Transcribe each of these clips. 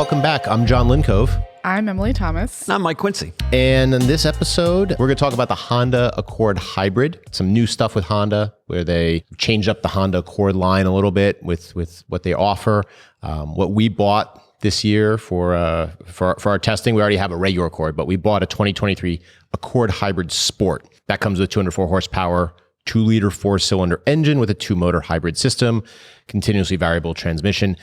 welcome back. I'm John Lincove. I'm Emily Thomas. And I'm Mike Quincy. And in this episode, we're going to talk about the Honda Accord Hybrid. Some new stuff with Honda, where they changed up the Honda Accord line a little bit with what they offer. What we bought this year for our testing, we already have a regular Accord, but we bought a 2023 Accord Hybrid Sport. That comes with 204 horsepower, 2-liter 4-cylinder engine with a 2-motor hybrid system, continuously variable transmission.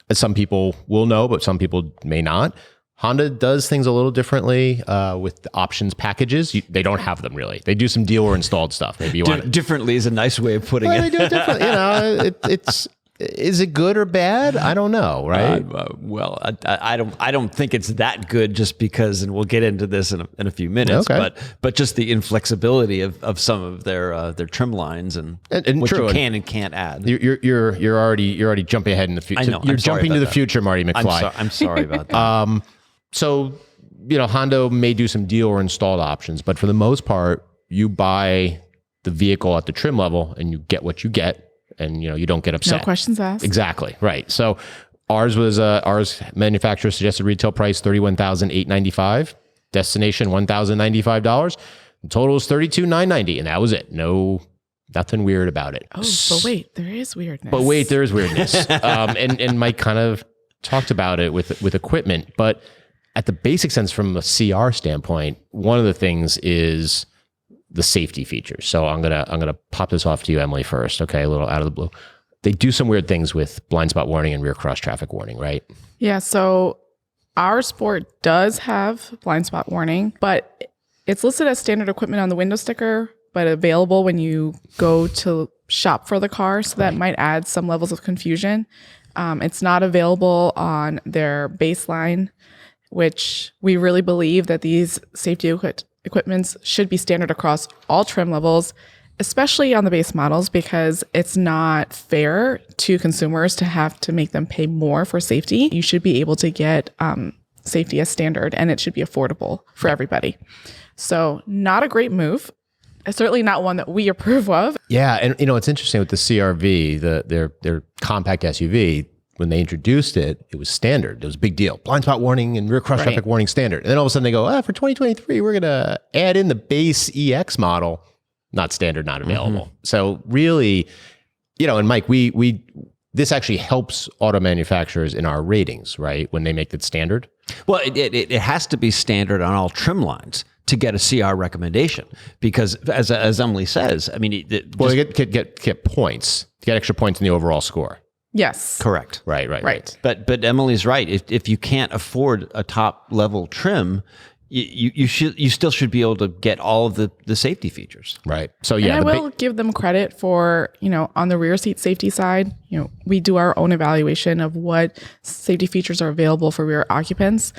As some people will know, but some people may not. Honda does things a little differently with the options packages. They don't have them really. They do some dealer installed stuff. Maybe you want it differently is a nice way of putting it. They do it differently. It's is it good or bad? I don't know, right? I don't think it's that good just because, and we'll get into this in a few minutes. Okay. But just the inflexibility of some of their trim lines and what true, you can and can't add. You're already jumping ahead in the future. I know. You're jumping to the future, Marty McFly. I'm sorry about that. So, Honda may do some dealer installed options, but for the most part, you buy the vehicle at the trim level and you get what you get, and you don't get upset. No questions asked. Exactly, right. So ours manufacturer suggested retail price $31,895, destination $1,095. The total is $32,990, and that was it. Nothing weird about it. Oh, but wait, there is weirdness. There is weirdness. And Mike kind of talked about it with equipment, but at the basic sense, from a CR standpoint, one of the things is the safety features. So I'm gonna pop this off to you, Emily, first. Okay, a little out of the blue. They do some weird things with blind spot warning and rear cross traffic warning, right? Yeah. So our Sport does have blind spot warning, but it's listed as standard equipment on the window sticker, but available when you go to shop for the car. So that might add some levels of confusion. It's not available on their baseline, which we really believe that these safety equipments should be standard across all trim levels, especially on the base models, because it's not fair to consumers to have to make them pay more for safety. You should be able to get safety as standard, and it should be affordable for everybody. So not a great move. Certainly not one that we approve of. Yeah, and it's interesting with the CR-V, their compact SUV. When they introduced it, it was standard. It was a big deal. Blind spot warning and rear cross traffic warning standard. And then all of a sudden they go, for 2023, we're going to add in the base EX model. Not standard, not available. Mm-hmm. So really, and Mike, this actually helps auto manufacturers in our ratings, right? When they make it standard. Well, it has to be standard on all trim lines to get a CR recommendation, because as Emily says, I mean, you get points, get extra points in the overall score. Yes. Correct. Right. But Emily's right. If you can't afford a top level trim, you still should be able to get all of the safety features. Right. So yeah, and I will give them credit for, on the rear seat safety side, we do our own evaluation of what safety features are available for rear occupants.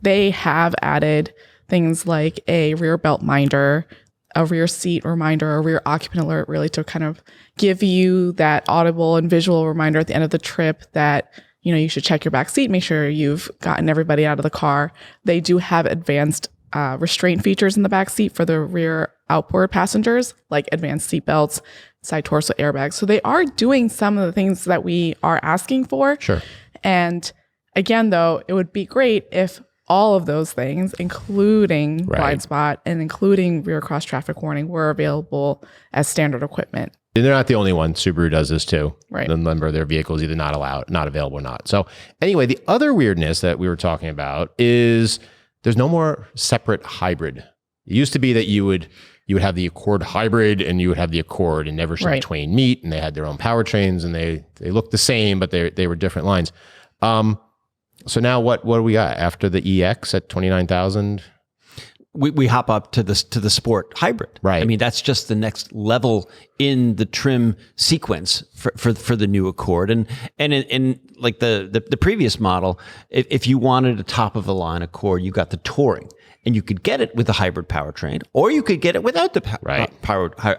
They have added things like a rear belt minder, a rear seat reminder, a rear occupant alert, really to kind of give you that audible and visual reminder at the end of the trip that, you should check your back seat, make sure you've gotten everybody out of the car. They do have advanced restraint features in the back seat for the rear outboard passengers, like advanced seat belts, side torso airbags. So they are doing some of the things that we are asking for. Sure. And again, though, it would be great if all of those things, including blind spot and including rear cross traffic warning, were available as standard equipment. And they're not the only one. Subaru does this too. Right. The number of their vehicles either not available or not. So anyway, the other weirdness that we were talking about is there's no more separate hybrid. It used to be that you would have the Accord Hybrid and you would have the Accord, and never should twain meet, and they had their own powertrains and they looked the same, but they were different lines. So now what do we got after the EX at 29,000? We hop up to the Sport Hybrid. Right. I mean, that's just the next level in the trim sequence for the new Accord. And in like the previous model, if you wanted a top of the line Accord, you got the Touring, and you could get it with the hybrid powertrain, or you could get it without the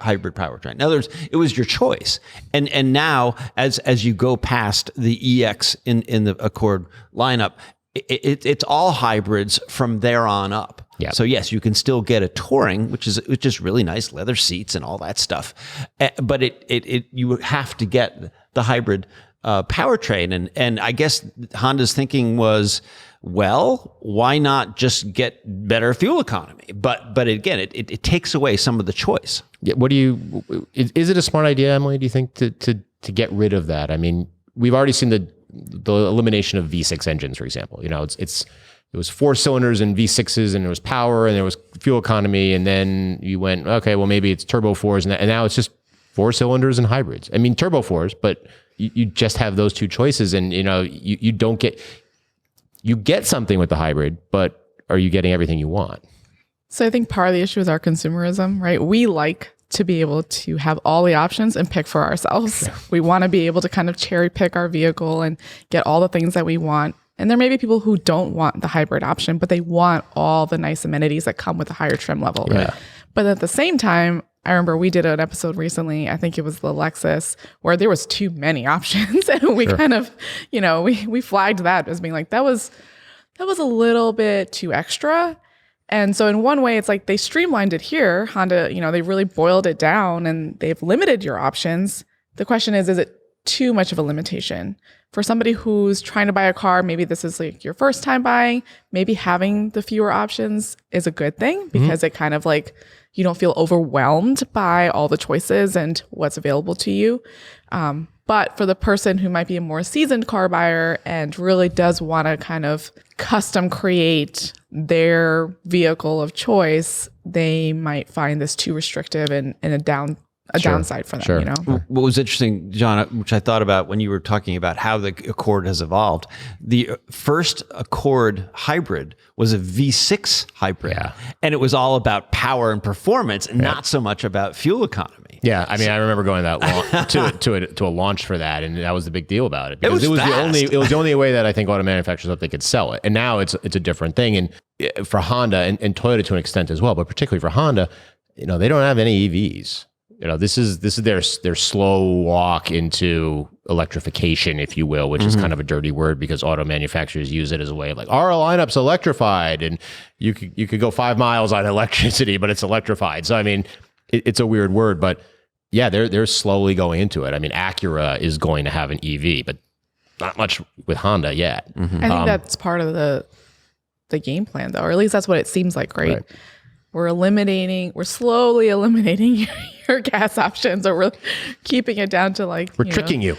hybrid powertrain. In other words, it was your choice. And now, as you go past the EX in the Accord lineup, it's all hybrids from there on up. Yeah. So yes, you can still get a Touring, which is really nice, leather seats and all that stuff. But you have to get the hybrid powertrain. And I guess Honda's thinking was, well, why not just get better fuel economy? But again, it takes away some of the choice. Yeah, is it a smart idea, Emily, do you think, to get rid of that? I mean, we've already seen the elimination of V6 engines, for example. You know, it was 4 cylinders and V6s, and there was power and there was fuel economy, and then you went, okay, well, maybe it's turbo 4s, and now it's just 4 cylinders and hybrids. I mean, turbo 4s, but you just have those 2 choices, and you don't get, you get something with the hybrid, but are you getting everything you want? So I think part of the issue is our consumerism, right? We like to be able to have all the options and pick for ourselves. Yeah. We want to be able to kind of cherry pick our vehicle and get all the things that we want. And there may be people who don't want the hybrid option, but they want all the nice amenities that come with a higher trim level. Yeah. But at the same time, I remember we did an episode recently, I think it was the Lexus, where there was too many options. And we kind of, we flagged that as being like, that was a little bit too extra. And so in one way, it's like they streamlined it here. Honda, they really boiled it down and they've limited your options. The question is it too much of a limitation? For somebody who's trying to buy a car, maybe this is like your first time buying, maybe having the fewer options is a good thing because it kind of like, you don't feel overwhelmed by all the choices and what's available to you. But for the person who might be a more seasoned car buyer and really does want to kind of custom create their vehicle of choice, they might find this too restrictive and a downside for them. What was interesting, John, which I thought about when you were talking about how the Accord has evolved, the first Accord hybrid was a V6 hybrid. Yeah. And it was all about power and performance, and not so much about fuel economy. Yeah, I mean, I remember going to a launch for that, and that was the big deal about it because it was the only way that I think auto manufacturers thought they could sell it, and now it's a different thing. And for Honda and Toyota to an extent as well, but particularly for Honda, they don't have any EVs. This is their slow walk into electrification, if you will, which is kind of a dirty word because auto manufacturers use it as a way of like, our lineup's electrified, and you could go 5 miles on electricity, but it's electrified. So I mean, it's a weird word, but yeah, they're slowly going into it. I mean, Acura is going to have an EV, but not much with Honda yet. I think that's part of the game plan, though, or at least that's what it seems like, right? We're slowly eliminating your gas options, or we're keeping it down to like, we're tricking you.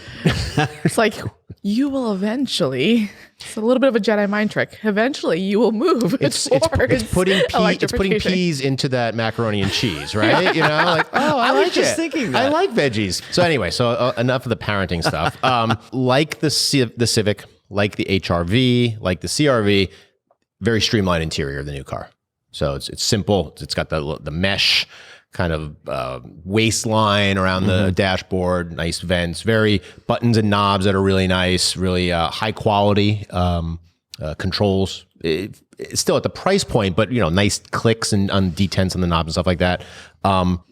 It's like, you will eventually, it's a little bit of a Jedi mind trick. Eventually you will move. It's putting peas into that macaroni and cheese, right? I was just thinking that. I like veggies. So anyway, enough of the parenting stuff. Like the Civic, like the HRV, like the CRV, very streamlined interior of the new car. So it's simple. It's got the mesh kind of waistline around the dashboard, nice vents, very buttons and knobs that are really nice, really high quality controls. It's still at the price point, but nice clicks and on detents on the knobs and stuff like that.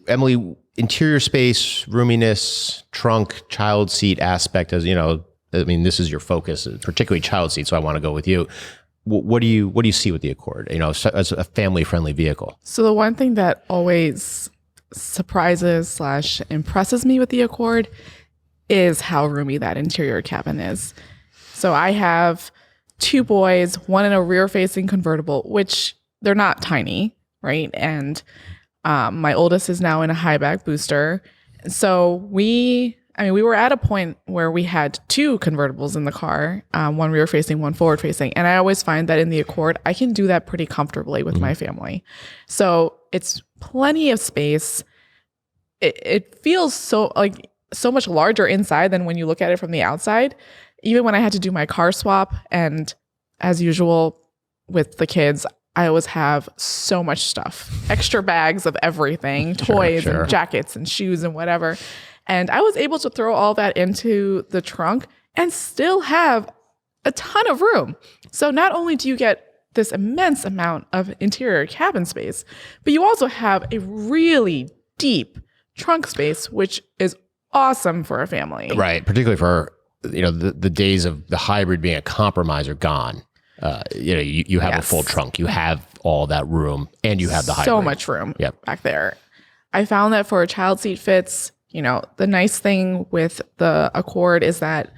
Emily, interior space, roominess, trunk, child seat aspect, as this is your focus, particularly child seat. So I want to go with you. What do you see with the Accord, as a family-friendly vehicle? So the one thing that always surprises / impresses me with the Accord is how roomy that interior cabin is. So I have 2 boys, one in a rear-facing convertible, which they're not tiny, right? And my oldest is now in a high-back booster. So we were at a point where we had 2 convertibles in the car, one rear facing, one forward facing. And I always find that in the Accord, I can do that pretty comfortably with my family. So it's plenty of space. It feels so much larger inside than when you look at it from the outside. Even when I had to do my car swap, and as usual with the kids, I always have so much stuff, extra bags of everything, toys and jackets and shoes and whatever. And I was able to throw all that into the trunk and still have a ton of room. So not only do you get this immense amount of interior cabin space, but you also have a really deep trunk space, which is awesome for a family. Right. Particularly for, the days of the hybrid being a compromise are gone. You have a full trunk. You have all that room, and you have the hybrid. So much room back there. I found that for child seat fits, the nice thing with the Accord is that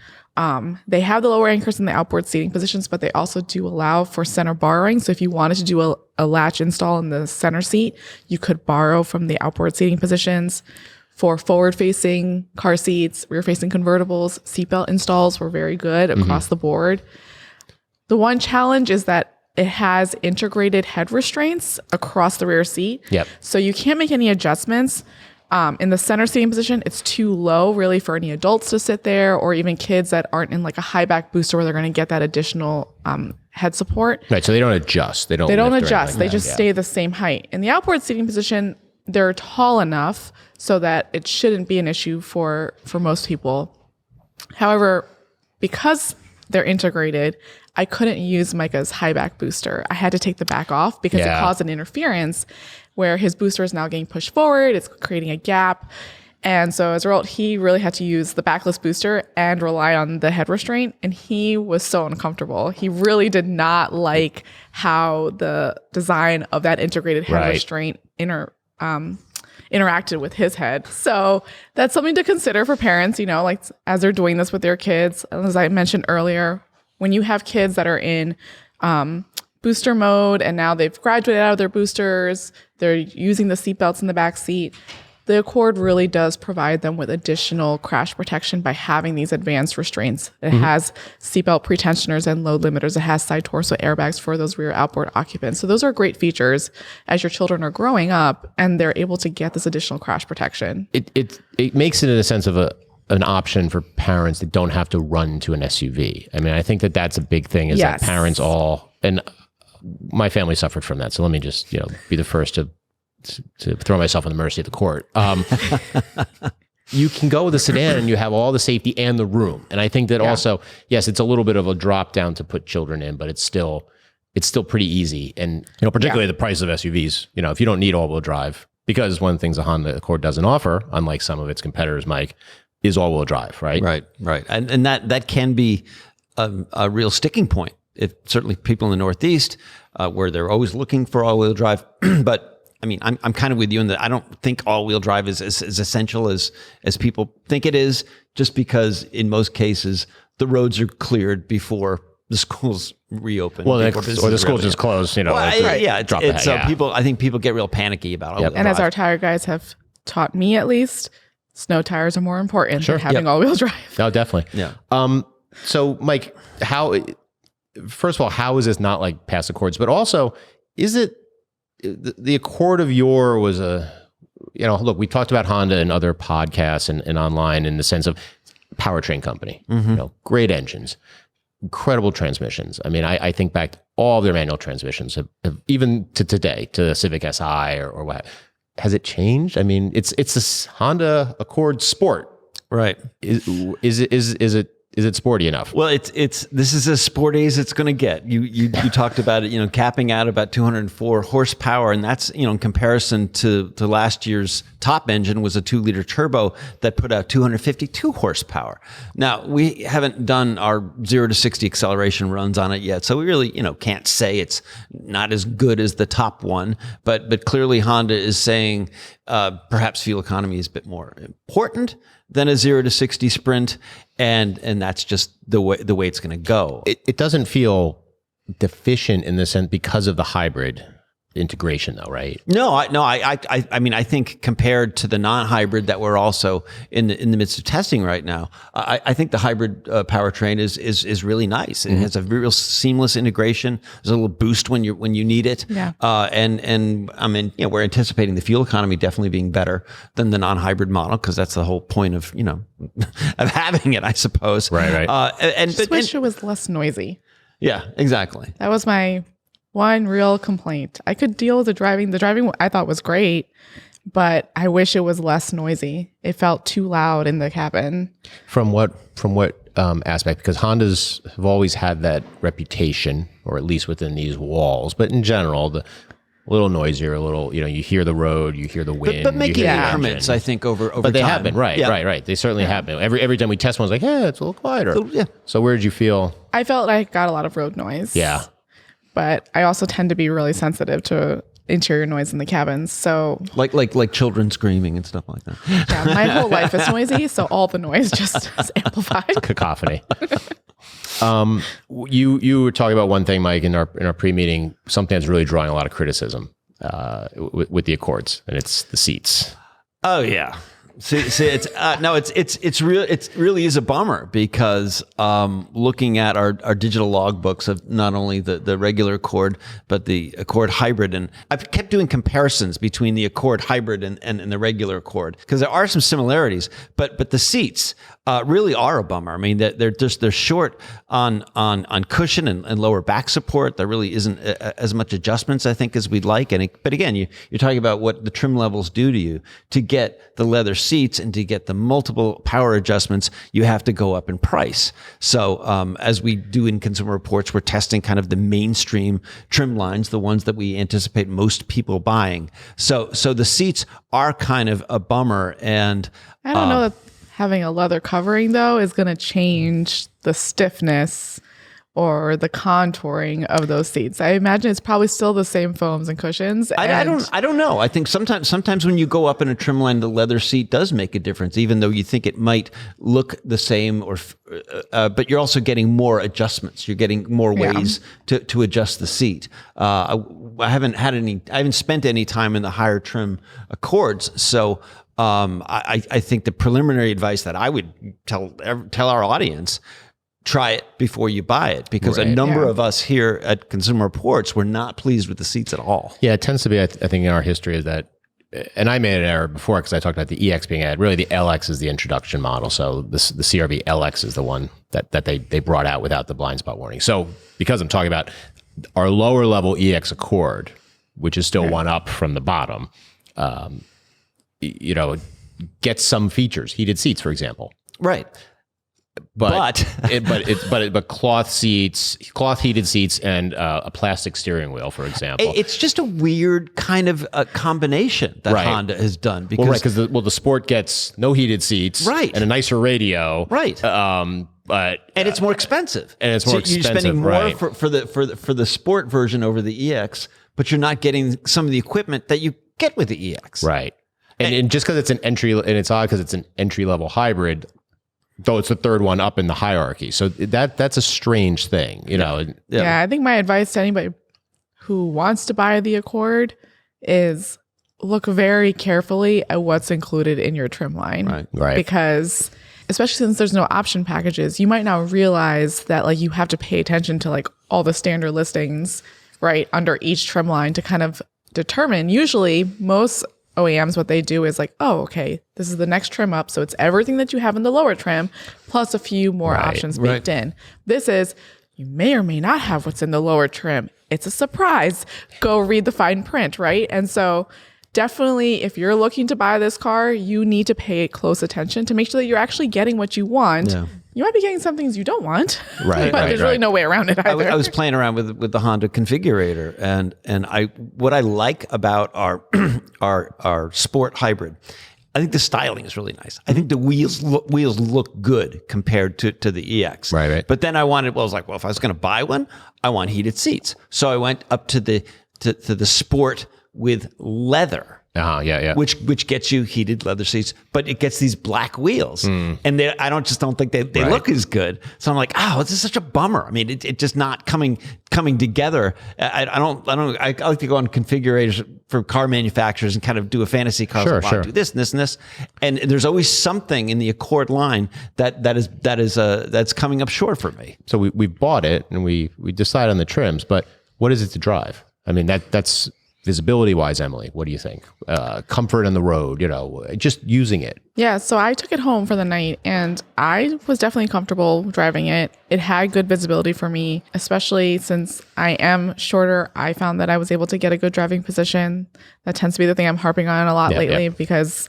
They have the lower anchors and the outboard seating positions, but they also do allow for center borrowing. So if you wanted to do a latch install in the center seat, you could borrow from the outboard seating positions. For forward-facing car seats, rear-facing convertibles, seatbelt installs were very good across the board. The one challenge is that it has integrated head restraints across the rear seat. Yep. So you can't make any adjustments. In the center seating position, it's too low really for any adults to sit there, or even kids that aren't in like a high back booster where they're going to get that additional head support. Right. So they don't adjust. They don't adjust. They just stay the same height. In the outboard seating position, they're tall enough so that it shouldn't be an issue for most people. However, because they're integrated, I couldn't use Micah's high back booster. I had to take the back off because it caused an interference where his booster is now getting pushed forward. It's creating a gap. And so as a result, he really had to use the backless booster and rely on the head restraint. And he was so uncomfortable. He really did not like how the design of that integrated head restraint interacted with his head. So that's something to consider for parents, like as they're doing this with their kids. As I mentioned earlier, when you have kids that are in booster mode and now they've graduated out of their boosters, they're using the seatbelts in the back seat, the Accord really does provide them with additional crash protection by having these advanced restraints. It has seatbelt pretensioners and load limiters. It has side torso airbags for those rear outboard occupants. So those are great features as your children are growing up and they're able to get this additional crash protection. It makes it in a sense of an option for parents that don't have to run to an SUV. I mean, I think that's a big thing is that parents and my family suffered from that. So let me just, be the first to throw myself on the mercy of the court. You can go with a sedan and you have all the safety and the room. And I think that also, yes, it's a little bit of a drop down to put children in, but it's still pretty easy. And, particularly the price of SUVs, if you don't need all-wheel drive, because one of the things the Honda Accord doesn't offer, unlike some of its competitors, Mike, is all-wheel drive, right? Right. And that can be a real sticking point. If certainly people in the Northeast, where they're always looking for all-wheel drive, but I mean, I'm kind of with you in that I don't think all-wheel drive is as essential as people think it is, just because in most cases the roads are cleared before the schools reopen. Well, or the schools just close, people. I think people get real panicky about all-wheel drive. And as our tire guys have taught me, at least, snow tires are more important than having all-wheel drive. No, definitely. Yeah. So, Mike, first of all, how is this not like past Accords? But also, is it the Accord of yore was look, we talked about Honda in other podcasts and online in the sense of powertrain company, great engines, incredible transmissions. I mean, I think back to all of their manual transmissions have even to today, to the Civic Si or what. Has it changed? I mean, it's a Honda Accord Sport. Right. Is it sporty enough? Well, this is as sporty as it's going to get. You talked about it, capping out about 204 horsepower, and that's in comparison to last year's top engine was a 2-liter turbo that put out 252 horsepower. Now we haven't done our 0 to 60 acceleration runs on it yet, so we really can't say it's not as good as the top one. But clearly Honda is saying perhaps fuel economy is a bit more important than a 0 to 60 sprint, and that's just the way it's going to go. It doesn't feel deficient in the sense because of the hybrid integration, though, right? No. I mean, I think compared to the non-hybrid that we're also in the midst of testing right now, I think the hybrid powertrain is really nice. It has a real seamless integration. There's a little boost when you need it. Yeah. And I mean, we're anticipating the fuel economy definitely being better than the non-hybrid model, because that's the whole point of of having it, I suppose. Right. I just wish it was less noisy. Yeah, exactly. That was my one real complaint. I could deal with the driving. The driving I thought was great, but I wish it was less noisy. It felt too loud in the cabin. From what aspect? Because Hondas have always had that reputation, or at least within these walls. But in general, the little noisier, a little, you hear the road, you hear the wind. But making increments, I think, over but they time. have been, right. They certainly have been. Every time we test one, it's like, it's a little quieter. So where did you feel? I felt I got a lot of road noise. Yeah. But I also tend to be really sensitive to interior noise in the cabins. So like children screaming and stuff like that. yeah, my whole life is noisy, so all the noise just is amplified. Cacophony. You were talking about one thing, Mike, in our pre-meeting, something that's really drawing a lot of criticism with the Accords, and it's the seats. Oh yeah. See, it's it really is a bummer because looking at our digital logbooks of not only the regular Accord but the Accord Hybrid, and I've kept doing comparisons between the Accord Hybrid and the regular Accord because there are some similarities, but the seats really are a bummer. I mean, they're short on cushion and lower back support. There really isn't as much adjustments, I think, as we'd like. But again, you're talking about what the trim levels do to you. To get the leather seats and to get the multiple power adjustments, you have to go up in price. So as we do in Consumer Reports, we're testing kind of the mainstream trim lines, the ones that we anticipate most people buying. So the seats are kind of a bummer. And I don't know that having a leather covering, though, is going to change the stiffness or the contouring of those seats. I imagine it's probably still the same foams and cushions. I don't know. I think sometimes when you go up in a trim line, the leather seat does make a difference, even though you think it might look the same. But you're also getting more adjustments. You're getting more ways to adjust the seat. I haven't spent any time in the higher trim Accords, so. I think the preliminary advice that I would tell our audience: try it before you buy it, because a number of us here at Consumer Reports were not pleased with the seats at all. Yeah, it tends to be, I think, in our history is that, and I made an error before because I talked about the EX being added. Really, the LX is the introduction model. So the CRV LX is the one that they brought out without the blind spot warning. So because I'm talking about our lower level EX Accord, which is still one up from the bottom, gets some features, heated seats, for example. Right. But cloth seats, cloth heated seats, and a plastic steering wheel, for example. It's just a weird kind of a combination that Honda has done. Because the Sport gets no heated seats, and a nicer radio, and it's more expensive, You're spending more for the Sport version over the EX, but you're not getting some of the equipment that you get with the EX, right? And just because it's an entry, and it's odd because it's an entry level hybrid, though it's the third one up in the hierarchy. So that's a strange thing, you know. Yeah, I think my advice to anybody who wants to buy the Accord is look very carefully at what's included in your trim line. Right. Because especially since there's no option packages, you might not realize that like you have to pay attention to like all the standard listings right under each trim line to kind of determine. Usually most OEMs, what they do is like, oh, okay, this is the next trim up. So it's everything that you have in the lower trim, plus a few more options baked in. This is, you may or may not have what's in the lower trim. It's a surprise. Go read the fine print, right? And so definitely, if you're looking to buy this car, you need to pay close attention to make sure that you're actually getting what you want. Yeah. You might be getting some things you don't want, but there's really no way around it either. I was playing around with the Honda configurator, and what I like about our Sport Hybrid, I think the styling is really nice. I think the wheels look good compared to the EX. Right. But then I was like, well, if I was going to buy one, I want heated seats. So I went up to the Sport with leather. Which gets you heated leather seats, but it gets these black wheels, and I don't think they look as good. So I'm like, this is such a bummer. I mean, it just not coming together. I like to go on configurators for car manufacturers and kind of do a fantasy car. Sure. Do this and this and this, and there's always something in the Accord line that's coming up short for me. So we bought it and we decide on the trims, but what is it to drive? I mean, that's visibility wise, Emily, what do you think? Comfort on the road, just using it. Yeah, so I took it home for the night and I was definitely comfortable driving it. It had good visibility for me, especially since I am shorter. I found that I was able to get a good driving position. That tends to be the thing I'm harping on a lot lately because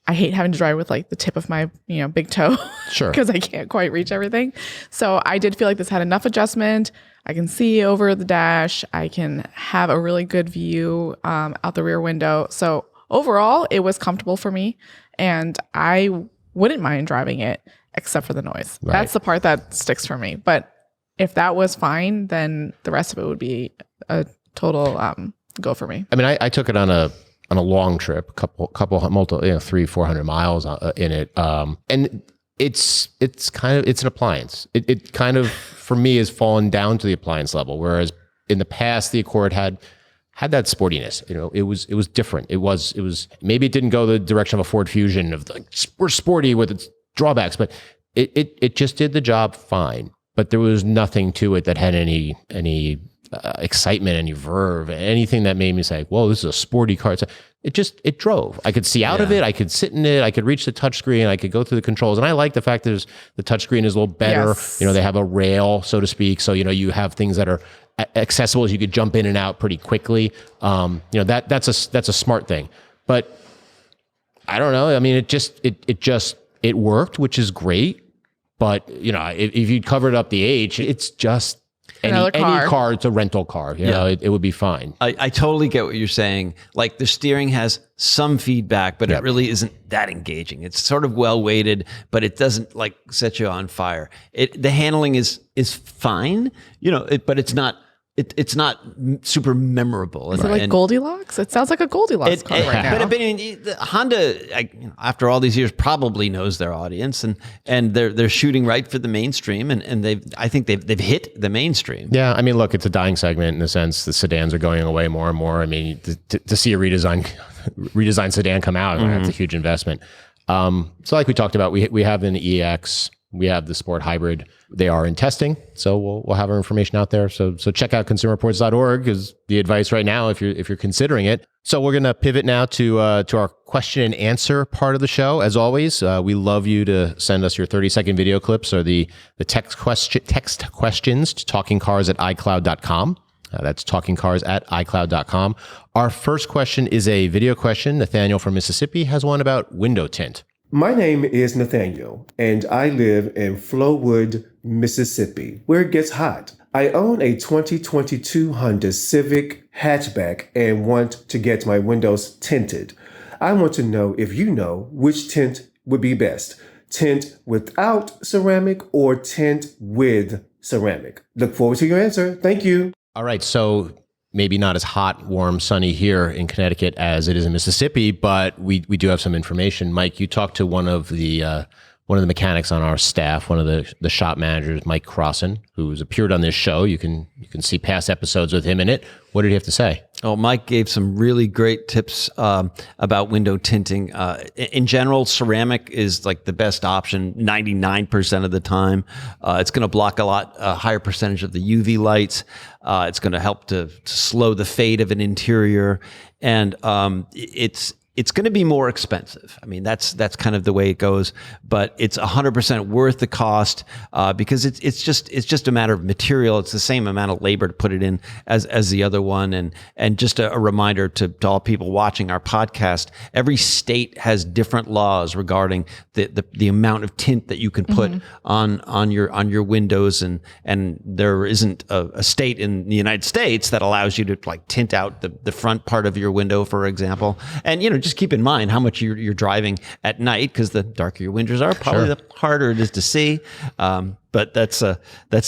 I hate having to drive with like the tip of my, big toe. Sure. Because I can't quite reach everything. So I did feel like this had enough adjustment. I can see over the dash. I can have a really good view out the rear window. So overall, it was comfortable for me. And I wouldn't mind driving it except for the noise. Right. That's the part that sticks for me. But if that was fine, then the rest of it would be a total go for me. I mean, I took it on a long trip, multiple 300-400 miles in it, and it's an appliance. It kind of for me has fallen down to the appliance level, whereas in the past the Accord had that sportiness. It was different. It was maybe it didn't go the direction of a Ford Fusion of like we're sporty with its drawbacks, but it just did the job fine. But there was nothing to it that had any excitement, any verve, anything that made me say, "Whoa, this is a sporty car." It drove. I could see out of it. I could sit in it. I could reach the touchscreen. I could go through the controls. And I like the fact that the touchscreen is a little better. Yes. They have a rail, so to speak. So, you have things that are accessible as you could jump in and out pretty quickly. That's a smart thing. But I don't know. I mean, it worked, which is great. But, if you covered up the H, it's just any car. It's a rental car. It would be fine. I totally get what you're saying. Like the steering has some feedback, but it really isn't that engaging. It's sort of well weighted, but it doesn't like set you on fire. The handling is fine, but it's not. It's not super memorable. Is it like Goldilocks? It sounds like a Goldilocks car right now. But Honda, after all these years, probably knows their audience, and they're shooting right for the mainstream, and I think they've hit the mainstream. Yeah, I mean, look, it's a dying segment in the sense the sedans are going away more and more. I mean, to see a redesigned sedan come out, that's a huge investment. So, like we talked about, we have an EX. We have the Sport Hybrid. They are in testing, so we'll have our information out there. So check out consumerreports.org is the advice right now if you're considering it. So we're going to pivot now to our question and answer part of the show. As always, we love you to send us your 30-second video clips or the text questions to talkingcars@icloud.com. That's talkingcars@icloud.com. Our first question is a video question. Nathaniel from Mississippi has one about window tint. My name is Nathaniel, and I live in Flowood, Mississippi, where it gets hot. I own a 2022 Honda Civic hatchback and want to get my windows tinted. I want to know if you know which tint would be best. Tint without ceramic or tint with ceramic. Look forward to your answer. Thank you. All right, so maybe not as hot, warm, sunny here in Connecticut as it is in Mississippi, but we do have some information. Mike, you talked to one of the mechanics on our staff, one of the shop managers, Mike Crossan, who's appeared on this show. You can see past episodes with him in it. What did he have to say? Oh, Mike gave some really great tips about window tinting. In general, ceramic is like the best option 99% of the time. It's going to block a lot higher percentage of the UV lights. It's going to help to slow the fade of an interior, and it's going to be more expensive. I mean, that's kind of the way it goes, but it's 100% worth the cost because it's just a matter of material. It's the same amount of labor to put it in as the other one. And just a reminder to all people watching our podcast, every state has different laws regarding the amount of tint that you can put on your windows, and there isn't a state in the United States that allows you to like tint out the front part of your window, for example. And just keep in mind how much you're driving at night, because the darker your windows are, probably the harder it is to see. But that's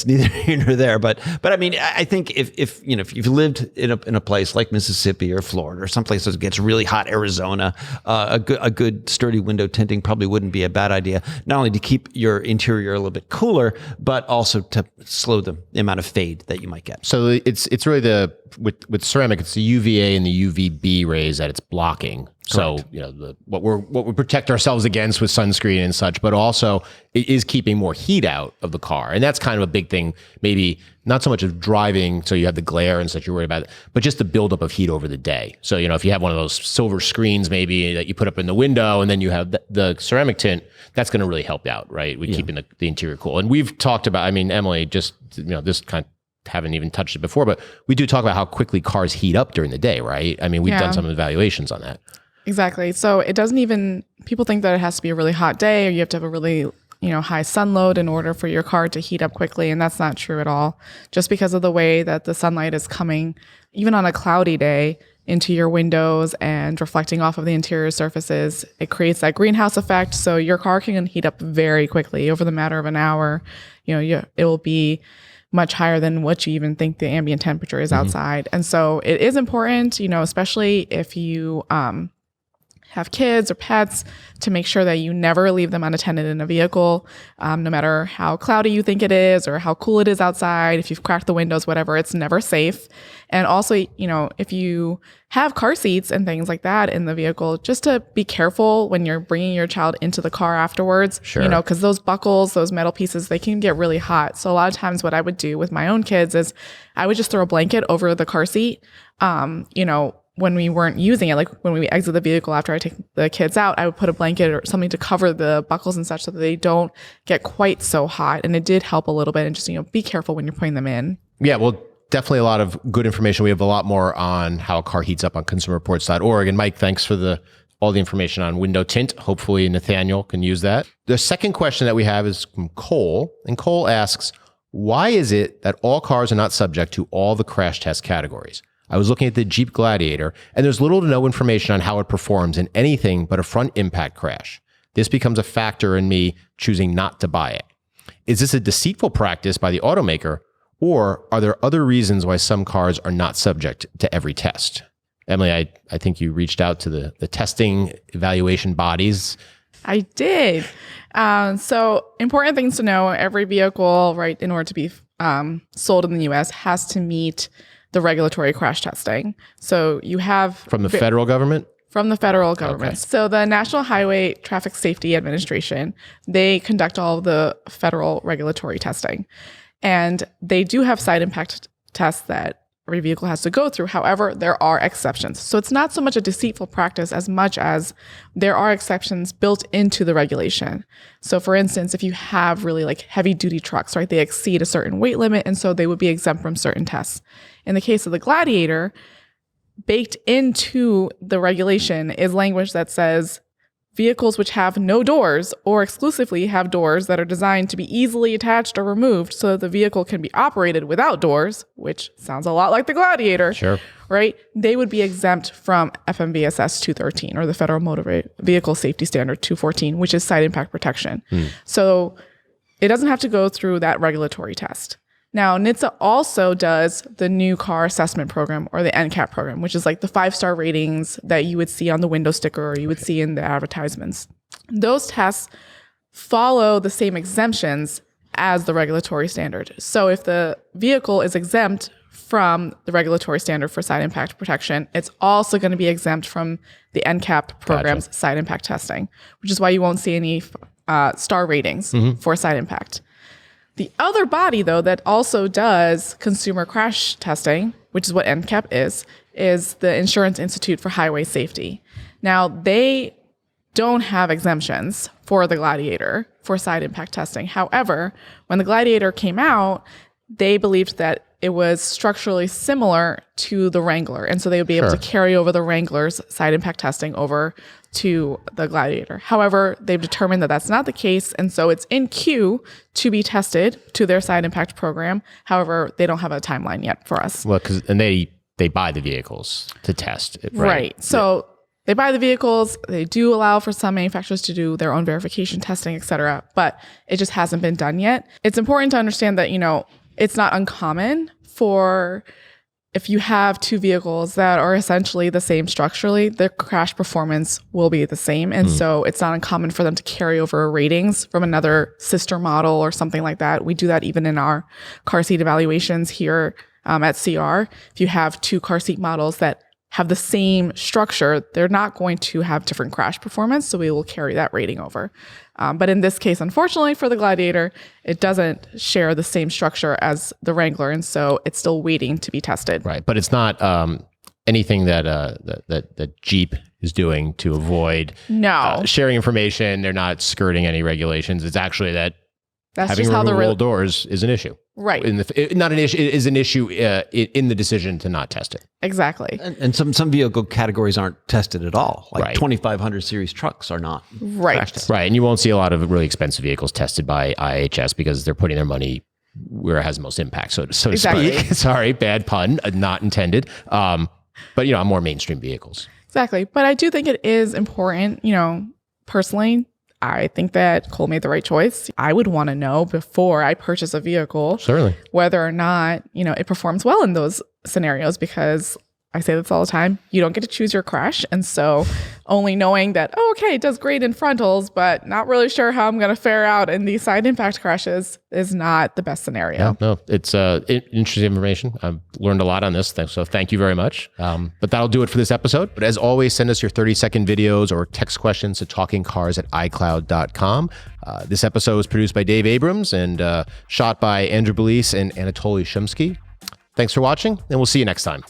neither here nor there. But I mean, I think if you've lived in a place like Mississippi or Florida or someplace that gets really hot, Arizona, a good sturdy window tinting probably wouldn't be a bad idea. Not only to keep your interior a little bit cooler, but also to slow the amount of fade that you might get. So it's really with ceramic, it's the UVA and the UVB rays that it's blocking. Correct. So what we protect ourselves against with sunscreen and such, but also it is keeping more heat out of the car, and that's kind of a big thing. Maybe not so much of driving, so you have the glare and such you're worried about it, but just the buildup of heat over the day. So if you have one of those silver screens maybe that you put up in the window, and then you have the ceramic tint, that's going to really help out, right? With keeping the interior cool. And we've talked about, I mean, Emily, just this kind of haven't even touched it before, but we do talk about how quickly cars heat up during the day, right? I mean, we've done some evaluations on that. Exactly. So it doesn't even, people think that it has to be a really hot day or you have to have a really, high sun load in order for your car to heat up quickly. And that's not true at all. Just because of the way that the sunlight is coming, even on a cloudy day, into your windows and reflecting off of the interior surfaces, it creates that greenhouse effect. So your car can heat up very quickly over the matter of an hour. It will be much higher than what you even think the ambient temperature is outside. And so it is important, especially if you have kids or pets, to make sure that you never leave them unattended in a vehicle, no matter how cloudy you think it is or how cool it is outside. If you've cracked the windows, whatever, it's never safe. And also, if you have car seats and things like that in the vehicle, just to be careful when you're bringing your child into the car afterwards, because those buckles, those metal pieces, they can get really hot. So a lot of times what I would do with my own kids is I would just throw a blanket over the car seat, when we weren't using it, like when we exit the vehicle after I take the kids out, I would put a blanket or something to cover the buckles and such so that they don't get quite so hot. And it did help a little bit. And just, be careful when you're putting them in. Yeah, well, definitely a lot of good information. We have a lot more on how a car heats up on consumerreports.org. And Mike, thanks for all the information on window tint. Hopefully Nathaniel can use that. The second question that we have is from Cole. And Cole asks, why is it that all cars are not subject to all the crash test categories? I was looking at the Jeep Gladiator, and there's little to no information on how it performs in anything but a front impact crash. This becomes a factor in me choosing not to buy it. Is this a deceitful practice by the automaker, or are there other reasons why some cars are not subject to every test? Emily, I think you reached out to the testing evaluation bodies. I did. So important things to know, every vehicle, right, in order to be sold in the U.S. has to meet the regulatory crash testing. So you have... From the federal government? From the federal government. Okay. So the National Highway Traffic Safety Administration, they conduct all of the federal regulatory testing. And they do have side impact tests that every vehicle has to go through. However, there are exceptions. So it's not so much a deceitful practice as much as there are exceptions built into the regulation. So for instance, if you have really heavy duty trucks, right, they exceed a certain weight limit, and so they would be exempt from certain tests. In the case of the Gladiator, baked into the regulation is language that says vehicles which have no doors or exclusively have doors that are designed to be easily attached or removed so that the vehicle can be operated without doors, which sounds a lot like the Gladiator, Sure. Right? They would be exempt from FMVSS 213 or the Federal Motor Vehicle Safety Standard 214, which is side impact protection. So it doesn't have to go through that regulatory test. Now, NHTSA also does the new car assessment program, or the NCAP program, which is like the 5-star ratings that you would see on the window sticker or you would see in the advertisements. Those tests follow the same exemptions as the regulatory standard. So if the vehicle is exempt from the regulatory standard for side impact protection, it's also going to be exempt from the NCAP program's side impact testing, which is why you won't see any star ratings for side impact. The other body, though, that also does consumer crash testing, which is what NCAP is the Insurance Institute for Highway Safety. Now, they don't have exemptions for the Gladiator for side impact testing. However, when the Gladiator came out, they believed that it was structurally similar to the Wrangler. And so they would be able to carry over the Wrangler's side impact testing over to the Gladiator. However, they've determined that that's not the case. And so it's in queue to be tested to their side impact program. However, they don't have a timeline yet for us. Well, and they buy the vehicles to test it, right? So they buy the vehicles. They do allow for some manufacturers to do their own verification testing, et cetera, but it just hasn't been done yet. It's important to understand that, it's not uncommon for, if you have two vehicles that are essentially the same structurally, their crash performance will be the same. And so it's not uncommon for them to carry over ratings from another sister model or something like that. We do that even in our car seat evaluations here at CR. If you have two car seat models that have the same structure, they're not going to have different crash performance. So we will carry that rating over. But in this case, unfortunately for the Gladiator, it doesn't share the same structure as the Wrangler. And so it's still waiting to be tested. Right. But it's not anything that Jeep is doing to avoid sharing information. They're not skirting any regulations. It's actually that having removable doors is an issue. Right. Not an issue, is an issue in the decision to not test it. Exactly. And some vehicle categories aren't tested at all. Like Right. 2500 series trucks are not. Right. crash tested. Right. And you won't see a lot of really expensive vehicles tested by IHS because they're putting their money where it has the most impact, so to Exactly. speak. Sorry, bad pun, not intended. But, more mainstream vehicles. Exactly. But I do think it is important, personally, I think that Cole made the right choice. I would want to know before I purchase a vehicle, Certainly. whether or not, it performs well in those scenarios, because I say this all the time. You don't get to choose your crash. And so only knowing that, it does great in frontals, but not really sure how I'm going to fare out in these side impact crashes is not the best scenario. No, it's interesting information. I've learned a lot on this thing, so thank you very much. But that'll do it for this episode. But as always, send us your 30-second videos or text questions to talkingcars@icloud.com. This episode was produced by Dave Abrams and shot by Andrew Belize and Anatoly Shumsky. Thanks for watching, and we'll see you next time.